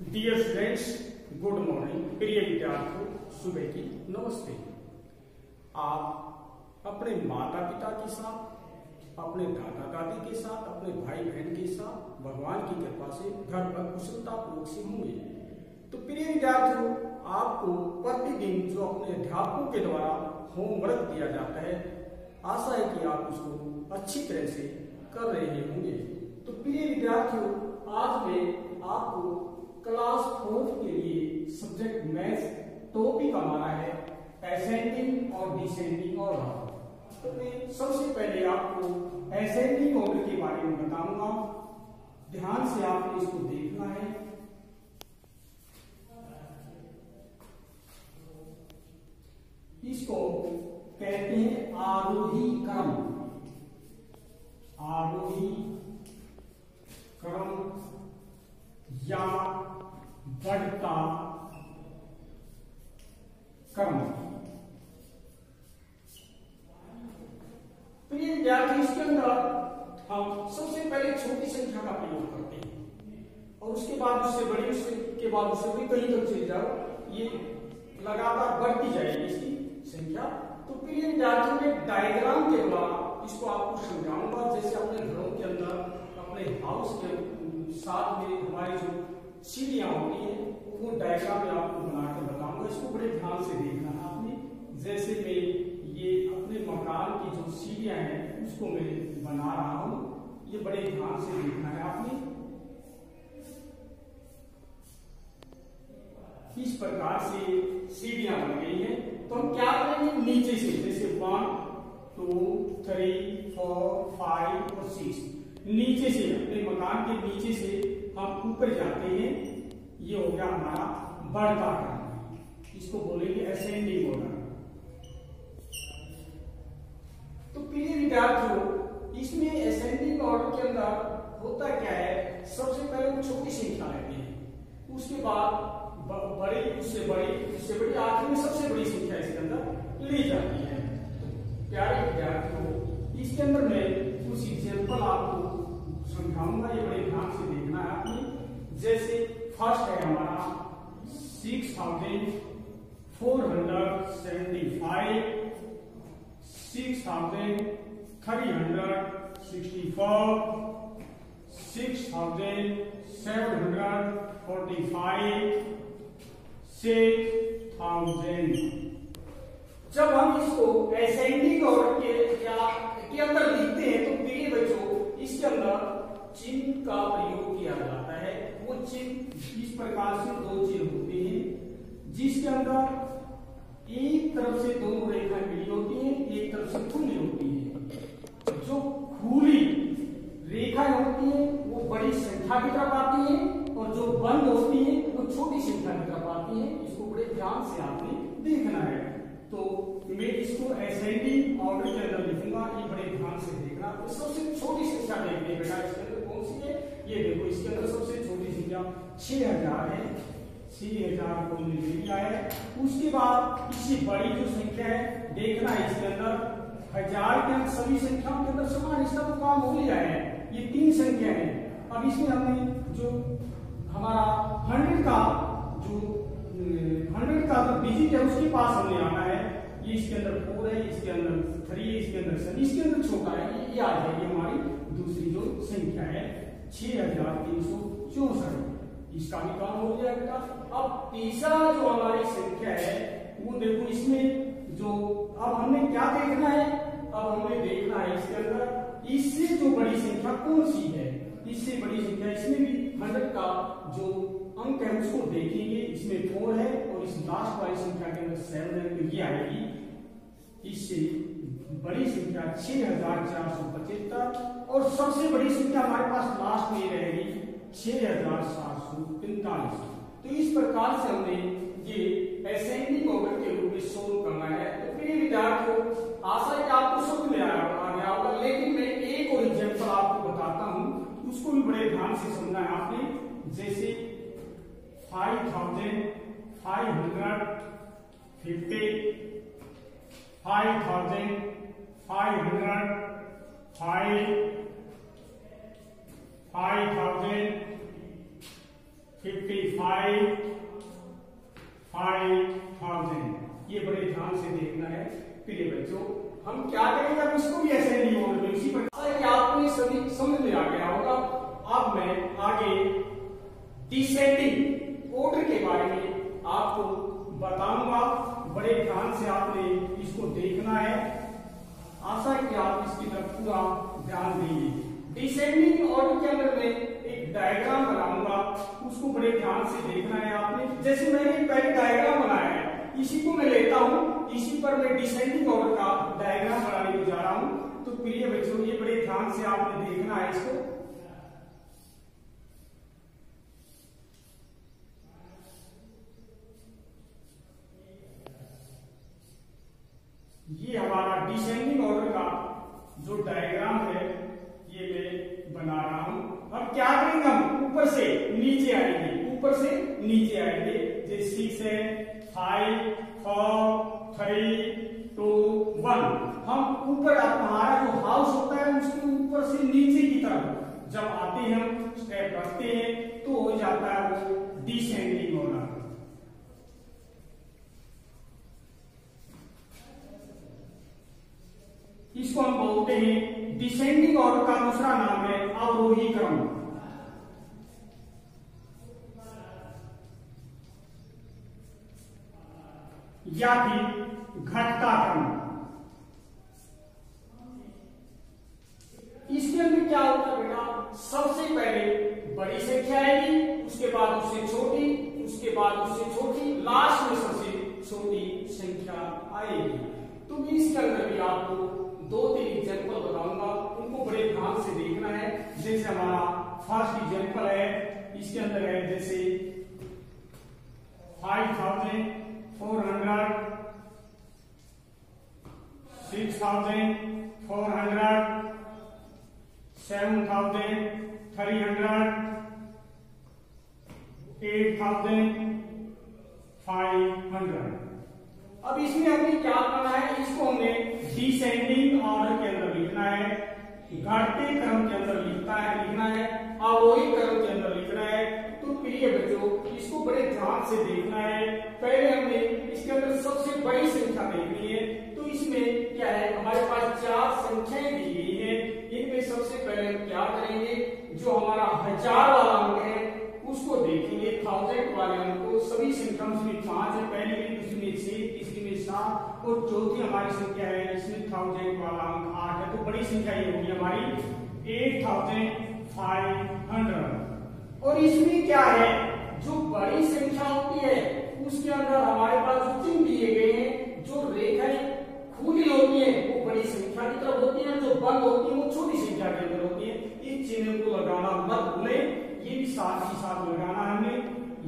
Dear students, good morning. प्रिय विद्यार्थियों, सुबह की नमस्ते। आप अपने माता पिता के साथ, अपने दादा दादी के साथ, अपने भाई बहन के साथ भगवान की कृपा से घर पर कुशलतापूर्वक से होंगे। तो प्रिय विद्यार्थियों, आपको प्रतिदिन जो अपने अध्यापकों के द्वारा होमवर्क दिया जाता है, आशा है कि आप उसको अच्छी तरह से कर रहे होंगे। तो प्रिय विद्यार्थियों, आज मैं आपको क्लास 4 के लिए सब्जेक्ट मैथ्स टॉपिक हमारा है असेंडिंग और डिसेंडिंग ऑर्डर। तो मैं सबसे पहले आपको असेंडिंग ऑर्डर के बारे में बताऊंगा। ध्यान से आपको इसको देखना है। इसको कहते हैं आरोही क्रम। आरोही क्रम या बढ़ता क्रम। प्रिय विद्यार्थी, इसके अंदर हम सबसे पहले छोटी संख्या का प्रयोग करते हैं और उसके बाद उससे बड़ी, उसके बाद उससे बड़ी, कहीं तक चले जाओ, ये लगातार बढ़ती जाएगी इसकी संख्या। तो प्रिय विद्यार्थियों, में डायग्राम के द्वारा इसको आपको समझाऊंगा। जैसे अपने घरों के अंदर, अपने हाउस के साथ में हमारी जो सीढ़ियां होती हैं, वो डायग्राम में आपको बनाकर बताऊंगा। इसको बड़े ध्यान से देखना है आपने। जैसे मैं ये अपने मकान की जो सीढ़ियां हैं उसको मैं बना रहा हूं, ये बड़े ध्यान से देखना है आपने। इस प्रकार से सीढ़ियां बन गई हैं। तो हम क्या करेंगे, नीचे से, जैसे 1 2 3 4 5 और 6, नीचे से, अपने मकान के नीचे से हम ऊपर जाते हैं। ये हो गया हमारा बढ़ता क्रम, इसको बोलेंगे असेंडिंग ऑर्डर। तो प्रिय विद्यार्थियों, इसमें असेंडिंग ऑर्डर के अंदर होता क्या है, सबसे पहले छोटी संख्या लेते हैं, उसके बाद बड़ी, उससे बड़ी, उससे बड़ी, आखिर में सबसे बड़ी संख्या इसके अंदर ली जाती है। तो प्यारे विद्यार्थियों, इसके अंदर मैं कुछ एग्जाम्पल आपको समझाऊंगा, ये बड़े ध्यान से देखना है आपने। जैसे फर्स्ट है हमारा 6475, 6364, 6745, 6000। जब हम इसको असेंडिंग ऑर्डर के अंदर लिखते हैं तो प्रिय बच्चों, इसके अंदर चिन्ह का प्रयोग किया जाता है। वो चिन्ह इस प्रकार से दो चिन्ह होते हैं, जिसके अंदर एक तरफ से दोनों रेखाएं मिली होती हैं, एक तरफ से खुली होती है। जो खुली रेखाएं होती हैं वो बड़ी संख्या की तरफ आती है और जो बंद होती है वो छोटी संख्या की तरफ आती है। इसको बड़े ध्यान से आपने देखना है। तो मैं इसको असेंडिंग ऑर्डर के अंदर लिखूंगा, ये बड़े ध्यान से देखना। तो सबसे छोटी संख्या देखनी है बेटा, इसके अंदर कौन सी है, ये देखो। इसके अंदर सबसे छोटी संख्या 6000 है, 6000 को ले लिया है। उसके बाद इससे बड़ी जो संख्या है देखना है, इसके अंदर 1000 के अंदर सभी संख्याओं के अंदर समान, इसका तो काम हो गया है। ये 3 संख्या है। अब इसमें हमने जो हमारा 100 का जो डिजिट है उसके पास हमने आना है। ये इसके अंदर 4 है, इसके अंदर 3 है, इसके अंदर 7, इसके अंदर छोटा है, ये आ जाएगी हमारी दूसरी जो संख्या है 6364। इसका भी काम हो गया बेटा। अब तीसरा जो हमारी संख्या है वो देखो, इसमें जो अब हमें क्या देखना है, अब हमें देखना है इसके अंदर इससे जो बड़ी संख्या कौन सी है। इससे बड़ी संख्या, इसमें भी 100 का जो अंक है उसको देखेंगे। इसमें 4 है और इस लास्ट वाली संख्या के अंदर 7 है, तो ये आएगी। इससे बड़ी संख्या 6475 और सबसे बड़ी संख्या हमारे पास लास्ट में रहेगी 6745। तो इस प्रकार से हमने ये असेंडिंग ऑर्डर के रूप में सोल्व करना है। तो प्रिय विद्यार्थियों, आशा है कि आपको समझ में आ गया होगा, लेकिन मैं एक और एग्जांपल आपको बताता हूं, उसको भी बड़े ध्यान से समझना है आपने। जैसे 5550, 5500, 55 5,000। ये बड़े ध्यान से देखना है प्रिय बच्चों। हम क्या करेंगे, अब इसको भी असेंडिंग ऑर्डर में, इसी प्रकार कि आपको ये सभी समझ में आ गया होगा। अब मैं आगे डिसेंडिंग ऑर्डर के बारे में आपको बताऊंगा। बड़े ध्यान से आपने इसको देखना है, आशा है कि आप इसकी तरफ पूरा ध्यान देंगे। डिसेंडिंग ऑर्डर के अंदर मैं एक डायग्राम बनाऊंगा, उसको बड़े ध्यान से देखना है आपने। जैसे मैंने पहले डायग्राम बनाया है, इसी को मैं लेता हूं, इसी पर मैं डिसेंडिंग ऑर्डर का डायग्राम बनाने को जा रहा हूं। तो प्रिय बच्चों, ये बड़े ध्यान से आपने देखना है इसको। ये हमारा डिसेंडिंग ऑर्डर का जो डायग्राम है, ये मैं बना रहा हूं। अब क्या करेंगे, हम ऊपर से नीचे आएंगे, ऊपर से नीचे आएंगे। जैसे 6 है, 5, 4, 3, 2, 1। हम ऊपर, हमारा जो हाउस होता है उसके ऊपर से नीचे की तरफ जब आते हैं, हम स्टेप रखते हैं, तो हो जाता है वो डिसेंडिंग ऑर्डर। इसको हम बोलते हैं डिसेंडिंग ऑर्डर का दूसरा नाम है अवरोही क्रम, या फिर घटता क्रम। इसके अंदर क्या होता है बेटा, सबसे पहले बड़ी संख्या आएगी, उसके बाद उससे छोटी, उसके बाद उससे छोटी, लास्ट में सबसे छोटी संख्या आएगी। तो इसके अंदर भी आपको 2-3 एग्जाम्पल बताऊंगा, उनको बड़े ध्यान से देखना है। जैसे हमारा फर्स्ट एग्जाम्पल है, इसके अंदर है जैसे 5,400, 6,400, 7,300, 8,500। अब इसमें हमने क्या करना है, इसको हमने डिसेंडिंग ऑर्डर के अंदर लिखना है, घटते क्रम के अंदर लिखना है, अवरोही क्रम के अंदर लिखना है। तो प्रिय बच्चों, इसको बड़े ध्यान से देखना है। पहले हमने इसके अंदर सबसे बड़ी संख्या देखनी है। तो इसमें क्या है, हमारे पास 4 संख्याएं दी गई है। इनमें सबसे पहले हम क्या करेंगे, जो हमारा 1000 वाला अंक है उसको देखेंगे, 1000 वाले अंक को। सभी संख्या में 5 है, पहली में, दूसरी में 6, तीसरी में 7 और चौथी हमारी संख्या है इसमें 1000 वाला अंक 8 है। तो बड़ी संख्या ये होगी हमारी 8,500। और इसमें क्या है, जो बड़ी संख्या होती है उसके अंदर हमारे पास जो चिन्ह दिए गए हैं, जो रेखाएं खुली होती है वो बड़ी संख्या की तरफ होती है, जो बंद होती है वो छोटी संख्या के अंदर होती है। इस चिन्ह को लगाना मत भूलें, ये भी साथ ही साथ लगाना हमने।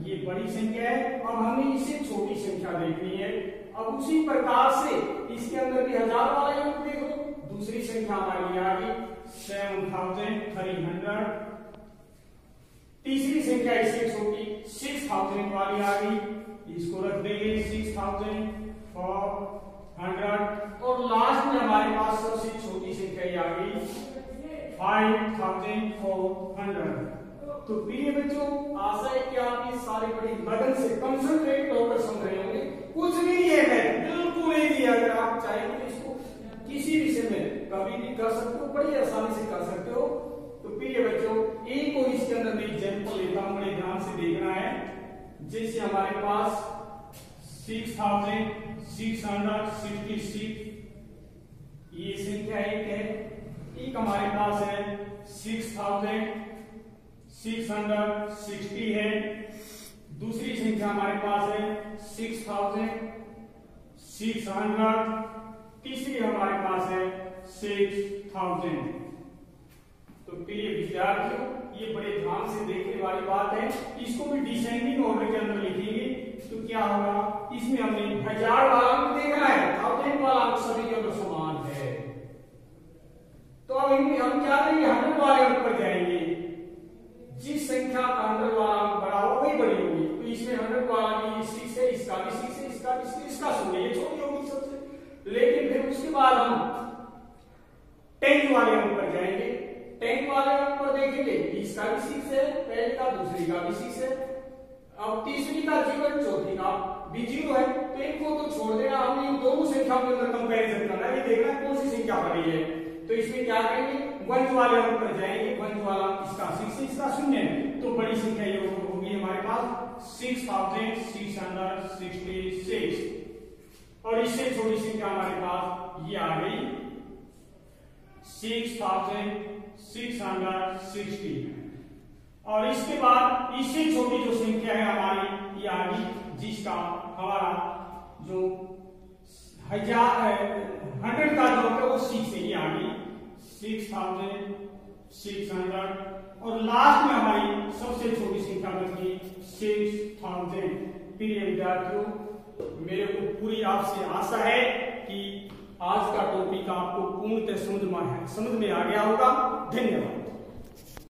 ये बड़ी संख्या है, अब हमें इसे छोटी संख्या देखनी है। अब उसी प्रकार से इसके अंदर भी 1000 वाला योग देख लो, दूसरी संख्या हमारी आ गई 7,300, तीसरी संख्या इससे छोटी 6,000 वाली आ गई, इसको रख देंगे 6,400। और लास्ट में हमारे पास सबसे छोटी संख्या आ गई 5,400। तो प्रिय बच्चों, आशा है कि आप ये सारे बड़ी लगन से कंसंट्रेट होकर समझ रहे होंगे। कुछ भी नहीं है, बिल्कुल नहीं। अगर आप चाहें तो इसको किसी विषय में कभी भी कर सकते हो, बड़ी आसानी से कर सकते हो। तो प्रिय बच्चों, एक और इसके अंदर मैं एग्जाम्पल लेता हूं, बड़े ध्यान से देखना है। जैसे हमारे पास 6,666 ये संख्या एक है, एक हमारे पास है 6,660 है, दूसरी संख्या हमारे पास है 6,600, तीसरी हमारे पास है 6,000। तो प्रिय विद्यार्थियों, ये बड़े ध्यान से देखने वाली बात है। इसको भी डिसेंडिंग ऑर्डर के अंदर लिखेंगे तो क्या होगा, इसमें हमने 1000 वाला अंक देखना है, 1000 वाला अंक सभी के अंदर समान है। तो अब हम क्या करेंगे, 100 वाले अंक पर जाएंगे। जिस संख्या का 100 वाला अंक बड़ा हो वही बड़ी होगी। तो इसमें 100 वाला भी 6 है, इसका भी 6 है, इसका भी 6 है, इसका 16 ये छोटी होगी सबसे। लेकिन फिर उसके बाद हम 10 वाले अंक पर जाएंगे। 10 वाले अंक पर देखेंगे, इसका भी 6 है, पहले का दूसरी का भी 6 है। अब तीसरी का 0 चौथी का भी 0 है, तो इनको तो छोड़ देना, हमने इन दोनों संख्याओं के अंदर कंपैरिजन करना है, ये देखना कौन सी संख्या बड़ी है। तो इसमें क्या करेंगे, वंश वाले हम पर जाएंगे, वंश वाला इसका 6 इसका 0 है, तो बड़ी संख्या ये होगी हमारे पास 6666, और इससे छोटी संख्या हमारे पास ये आ गई 6660, और इसके बाद इससे छोटी जो संख्या है हमारी ये आ गई, जिसका हमारा जो 100 का जो है वो 6 है, ये आ गई 6600, और लास्ट में हमारी सबसे छोटी संख्या बची 6000। प्रिय विद्यार्थियों, मेरे को पूरी आपसे आशा है कि आज का टॉपिक आपको पूर्णतः समझ में आ गया होगा। धन्यवाद।